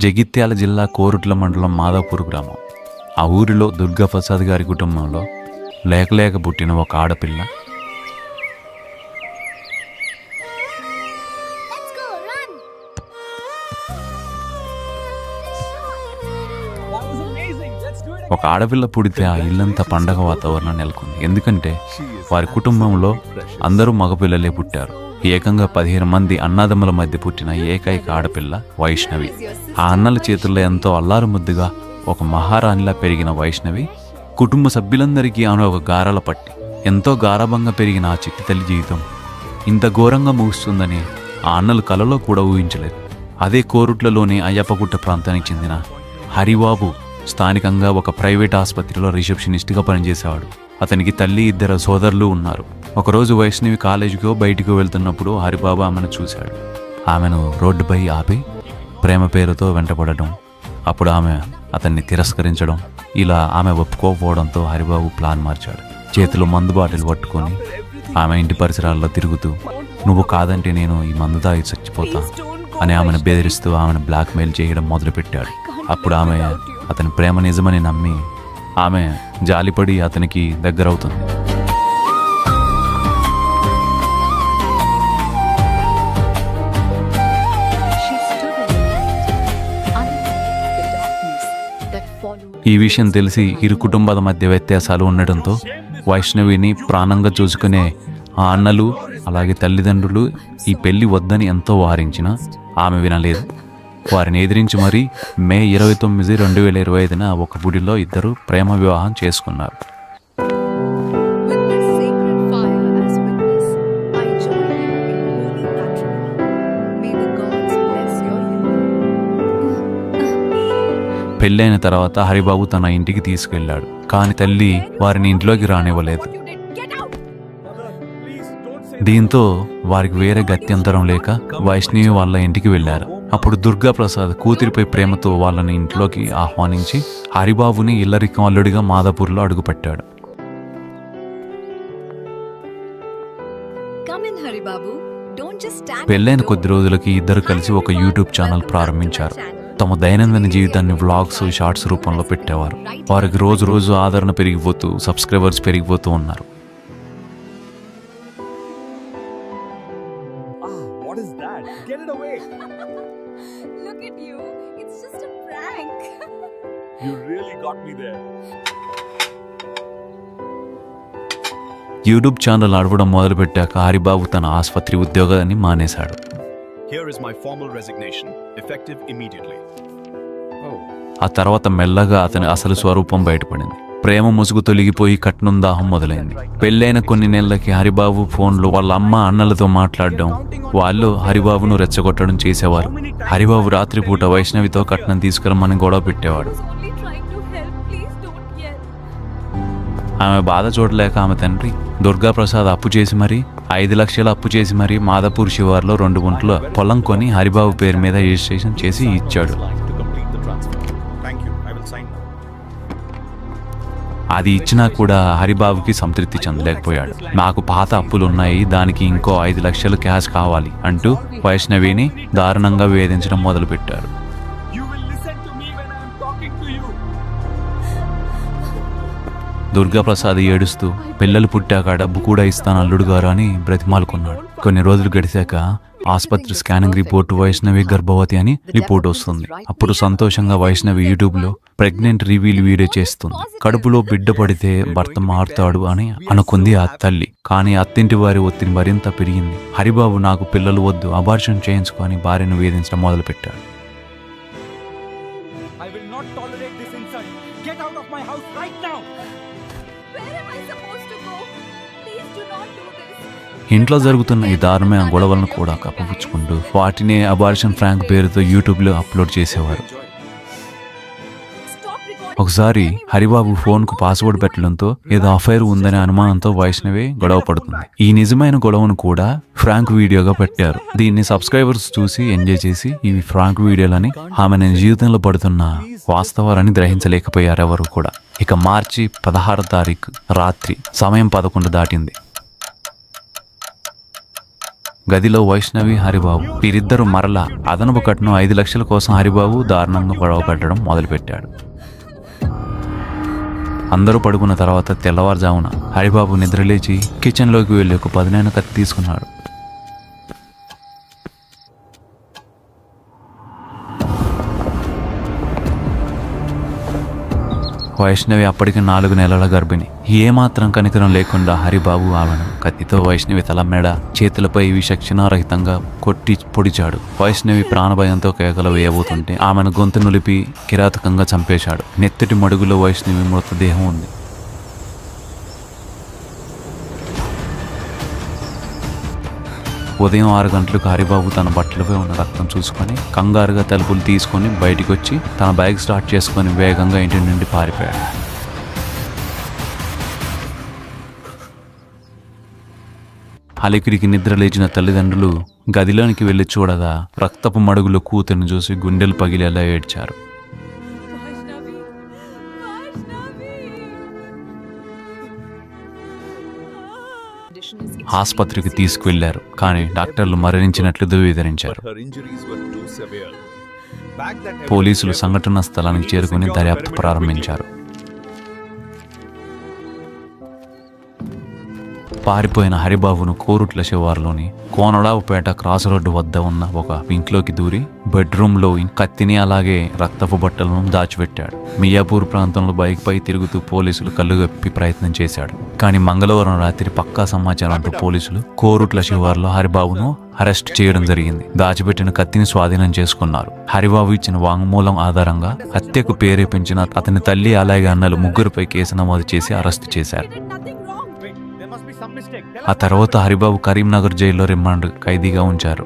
జగిత్యాల జిల్లా కోరుట్ల మండలం మాదాపూర్ గ్రామం. ఆ ఊరిలో దుర్గాప్రసాద్ గారి కుటుంబంలో లేక పుట్టిన ఒక ఆడపిల్ల. ఒక ఆడపిల్ల పుడితే ఆ ఇల్లంతా పండగ వాతావరణం నెలకొంది. ఎందుకంటే వారి కుటుంబంలో అందరూ మగపిల్లలే పుట్టారు. ఏకంగా 15 మంది అన్నాదమ్ముల మధ్య పుట్టిన ఏకైక ఆడపిల్ల వైష్ణవి. ఆ అన్నల చేతుల్లో ఎంతో అల్లారు ముద్దుగా ఒక మహారాణిలా పెరిగిన వైష్ణవి కుటుంబ సభ్యులందరికీ ఆమె ఒక గారాల పట్టి. ఎంతో గారాభంగా పెరిగిన ఆ చిట్టి తల్లి జీవితం ఇంత ఘోరంగా ముగుస్తుందని ఆ అన్నలు కలలో కూడా ఊహించలేదు. అదే కోరుట్లలోని అయ్యప్పగుట్ట ప్రాంతానికి చెందిన హరిబాబు స్థానికంగా ఒక ప్రైవేట్ ఆసుపత్రిలో రిసెప్షనిస్ట్గా పనిచేసేవాడు. అతనికి తల్లి, 2 సోదరులు ఉన్నారు. ఒకరోజు వైష్ణవి కాలేజీకో బయటికో వెళ్తున్నప్పుడు హరిబాబు ఆమెను చూశాడు. ఆమెను రోడ్డుపై ఆపి ప్రేమ పేరుతో వెంటపడటం, అప్పుడు ఆమె అతన్ని తిరస్కరించడం, ఇలా ఆమె ఒప్పుకోకపోవడంతో హరిబాబు ప్లాన్ మార్చాడు. చేతిలో మందు బాటిల్ పట్టుకొని ఆమె ఇంటి పరిసరాల్లో తిరుగుతూ, నువ్వు కాదంటే నేను ఈ మందు తాగి చచ్చిపోతా అని ఆమెను బెదిరిస్తూ ఆమెను బ్లాక్మెయిల్ చేయడం మొదలుపెట్టాడు. అప్పుడు ఆమె అతని ప్రేమ నిజమని నమ్మి ఆమె జాలిపడి అతనికి దగ్గరవుతుంది. ఈ విషయం తెలిసి ఇరు కుటుంబాల మధ్య వ్యత్యాసాలు ఉండటంతో వైష్ణవిని ప్రాణంగా చూసుకునే ఆ అన్నలు అలాగే తల్లిదండ్రులు ఈ పెళ్లి వద్దని ఎంతో వారించినా ఆమె వినలేదు. వారిని ఎదిరించి మరీ మే 29, 2025న ఒక గుడిలో ఇద్దరు ప్రేమ వివాహం చేసుకున్నారు. పెళ్ళైన తర్వాత హరిబాబు తన ఇంటికి తీసుకెళ్లాడు. కాని తల్లి వారిని ఇంట్లోకి రానివ్వలేదు. దీంతో వారికి వేరే గత్యంతరం లేక వైష్ణవి వాళ్ళ ఇంటికి వెళ్లారు. అప్పుడు దుర్గాప్రసాద్ కూతురిపై ప్రేమతో వాళ్ళని ఇంట్లోకి ఆహ్వానించి హరిబాబుని ఇల్లరికం అల్లుడిగా మాదాపూర్లో అడుగుపెట్టాడు. పెళ్ళైన కొద్ది రోజులకి ఇద్దరు కలిసి ఒక యూట్యూబ్ ఛానల్ ప్రారంభించారు. తమ దైనందిన జీవితాన్ని వ్లాగ్స్, షార్ట్స్ రూపంలో పెట్టేవారు. వారికి రోజు ఆదరణ పెరిగిపోతూ సబ్స్క్రైబర్స్ పెరిగిపోతూ ఉన్నారు. యూట్యూబ్ ఛానల్ నడవడం మొదలుపెట్టాక హరిబాబు తన ఆసుపత్రి ఉద్యోగాన్ని మానేశాడు. ఆ తర్వాత మెల్లగా అతని అసలు స్వరూపం బయటపడింది. ప్రేమ ముసుగు తొలగిపోయి కట్నం దాహం మొదలైంది. పెళ్ళైన కొన్ని నెలలకి హరిబాబు ఫోన్లో వాళ్ళ అమ్మ, అన్నలతో మాట్లాడడం, వాళ్ళు హరిబాబును రెచ్చగొట్టడం చేసేవారు. హరిబాబు రాత్రిపూట వైష్ణవితో కట్నం తీసుకురమ్మని గొడవ పెట్టేవాడు. ఆమె బాధ చూడలేక ఆమె తండ్రి దుర్గాప్రసాద్ అప్పు చేసి మరీ 5 లక్షలు అప్పు చేసి మరీ మాదాపూర్ శివార్లో 2 గుంటల పొలం కొని హరిబాబు పేరు మీద రిజిస్ట్రేషన్ చేసి ఇచ్చాడు. అది ఇచ్చినా కూడా హరిబాబుకి సంతృప్తి చెందలేకపోయాడు. నాకు పాత అప్పులున్నాయి, దానికి ఇంకో 5 లక్షలు క్యాష్ కావాలి అంటూ వైష్ణవిని దారుణంగా వేధించడం మొదలుపెట్టారు. దుర్గాప్రసాద్ ఏడుస్తూ పిల్లలు పుట్టాక డబ్బు కూడా ఇస్తాను అల్లుడు గారు అని బ్రతిమాలుకున్నాడు. కొన్ని రోజులు గడిచాక ఆసుపత్రి స్కానింగ్ రిపోర్టు వైష్ణవి గర్భవతి అని రిపోర్ట్ వస్తుంది. అప్పుడు సంతోషంగా వైష్ణవి యూట్యూబ్లో ప్రెగ్నెంట్ రివీల్ వీడియో చేస్తుంది. కడుపులో బిడ్డ పడితే భర్త మారుతాడు అని అనుకుంది ఆ తల్లి. కానీ అత్తింటి వారి ఒత్తిడి మరింత పెరిగింది. హరిబాబు నాకు పిల్లలు వద్దు, అబార్షన్ చేయించుకొని భార్యను వేధించడం మొదలుపెట్టాడు. ఇంట్లో జరుగుతున్న ఈ దారుణమైన గొడవలను కూడా కప్పిపుచ్చుకుంటూ వాటిని అబార్షన్ ఫ్రాంక్ పేరుతో యూట్యూబ్లో అప్లోడ్ చేసేవారు. ఒకసారి హరిబాబు ఫోన్కు పాస్వర్డ్ పెట్టడంతో ఏదో అఫైర్ ఉందనే అనుమానంతో వైష్ణవి గొడవ పడుతుంది. ఈ నిజమైన గొడవను కూడా ఫ్రాంక్ వీడియోగా పెట్టారు. దీన్ని సబ్స్క్రైబర్స్ చూసి ఎంజాయ్ చేసి ఇవి ఫ్రాంక్ వీడియోలని ఆమె నేను జీవితంలో పడుతున్న వాస్తవాలని గ్రహించలేకపోయారు ఎవరు కూడా. ఇక మార్చి 16వ తారీఖు రాత్రి సమయం 11 దాటింది. గదిలో వైష్ణవి, హరిబాబు వీరిద్దరూ మరలా అదనపు కట్నం 5 లక్షల కోసం హరిబాబు దారుణంగా గొడవ పెట్టడం మొదలుపెట్టాడు. అందరూ పడుకున్న తర్వాత తెల్లవారుజామున హరిబాబు నిద్రలేచి కిచెన్లోకి వెళ్ళి ఒక పదునైన కత్తి తీసుకున్నాడు. వైష్ణవి అప్పటికి 4 నెలల గర్భిణి. ఏమాత్రం కనికరం లేకుండా హరిబాబు ఆమెను కత్తితో వైష్ణవి తల, మెడ, చేతులపై విచక్షణారహితంగా కొట్టి పొడిచాడు. వైష్ణవి ప్రాణభయంతో కేకలు వేయబోతుంటే ఆమెను గొంతు నులిపి కిరాతకంగా చంపేశాడు. నెత్తటి మడుగులో వైష్ణవి మృతదేహం ఉంది. ఉదయం 6 గంటలకు హరిబాబు తన బట్టలపై ఉన్న రక్తం చూసుకొని కంగారుగా తలుపులు తీసుకొని బయటికి వచ్చి తన బైక్ స్టార్ట్ చేసుకొని వేగంగా ఇంటి నుండి పారిపోయాడు. అలికిడికి నిద్ర లేచిన తల్లిదండ్రులు గదిలోనికి వెళ్లి చూడగా రక్తపు మడుగులో కూతురిని చూసి గుండెలు పగిలేలా ఏడ్చారు. ఆసుపత్రికి తీసుకువెళ్లారు, కానీ డాక్టర్లు మరణించినట్లు ధృవీకరించారు. పోలీసులు సంఘటనా స్థలానికి చేరుకుని దర్యాప్తు ప్రారంభించారు. పారిపోయిన హరిబాబును కోరుట్ల శివారులోని కోనడావుపేట క్రాస్ రోడ్డు వద్ద ఉన్న ఒక ఇంట్లోకి దూరి బెడ్రూమ్లో కత్తిని అలాగే రక్తపు బట్టలను దాచిపెట్టాడు. మియాపూర్ ప్రాంతంలో బైక్ పై తిరుగుతూ పోలీసులు కళ్ళుగప్పి ప్రయత్నం చేశాడు. కానీ మంగళవారం రాత్రి పక్కా సమాచారంతో పోలీసులు కోరుట్ల శివారులో హరిబాబును అరెస్ట్ చేయడం జరిగింది. దాచిపెట్టిన కత్తిని స్వాధీనం చేసుకున్నారు. హరిబాబు ఇచ్చిన వాంగ్మూలం ఆధారంగా హత్యకు ప్రేరేపించిన అతని తల్లి అలాగే అన్నలు ముగ్గురుపై కేసు నమోదు చేసి అరెస్టు చేశారు. ఆ తర్వాత హరిబాబు కరీంనగర్ జైల్లో రిమాండ్ ఖైదీగా ఉంచారు.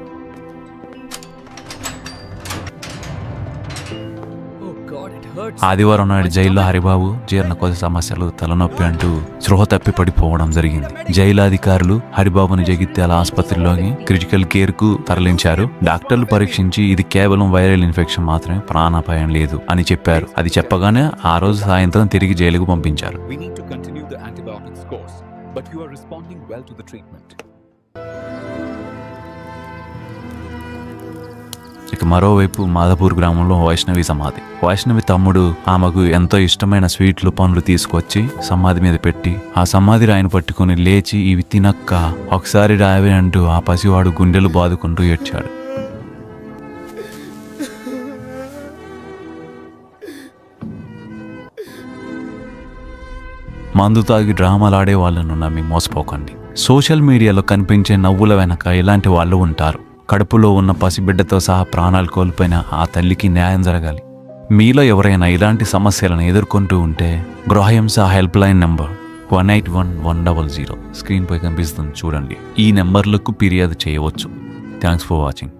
ఆదివారం నాడు జైల్లో హరిబాబు జీర్ణకోశ సమస్యలు, తలనొప్పి అంటూ స్పృహ తప్పి పడిపోవడం జరిగింది. జైలు అధికారులు హరిబాబుని జగిత్యాల ఆసుపత్రిలోని క్రిటికల్ కేర్ కు తరలించారు. డాక్టర్లు పరీక్షించి ఇది కేవలం వైరల్ ఇన్ఫెక్షన్ మాత్రమే, ప్రాణాపాయం లేదు అని చెప్పారు. అది చెప్పగానే ఆ రోజు సాయంత్రం తిరిగి జైలుకు పంపించారు. But you are responding well to the treatment. ఇక మరోవైపు మాధపూర్ గ్రామంలో వైష్ణవి సమాధి. వైష్ణవి తమ్ముడు ఆమెకు ఎంతో ఇష్టమైన స్వీట్లు, పండ్లు తీసుకొచ్చి సమాధి మీద పెట్టి ఆ సమాధి రాయిని పట్టుకుని లేచి ఇవి తినక్క ఒకసారి రాయవే అంటూ ఆ పసివాడు గుండెలు బాదుకుంటూ ఏడ్చాడు. మందు తాగి డ్రామాలాడే వాళ్ళను నమ్మి మోసపోకండి. సోషల్ మీడియాలో కనిపించే నవ్వుల వెనక ఇలాంటి వాళ్ళు ఉంటారు. కడుపులో ఉన్న పసిబిడ్డతో సహా ప్రాణాలు కోల్పోయిన ఆ తల్లికి న్యాయం జరగాలి. మీలో ఎవరైనా ఇలాంటి సమస్యలను ఎదుర్కొంటూ ఉంటే గృహహింస హెల్ప్ లైన్ నెంబర్ 181100 స్క్రీన్పై కనిపిస్తుంది, చూడండి. ఈ నెంబర్లకు ఫిర్యాదు చేయవచ్చు. Thanks for watching.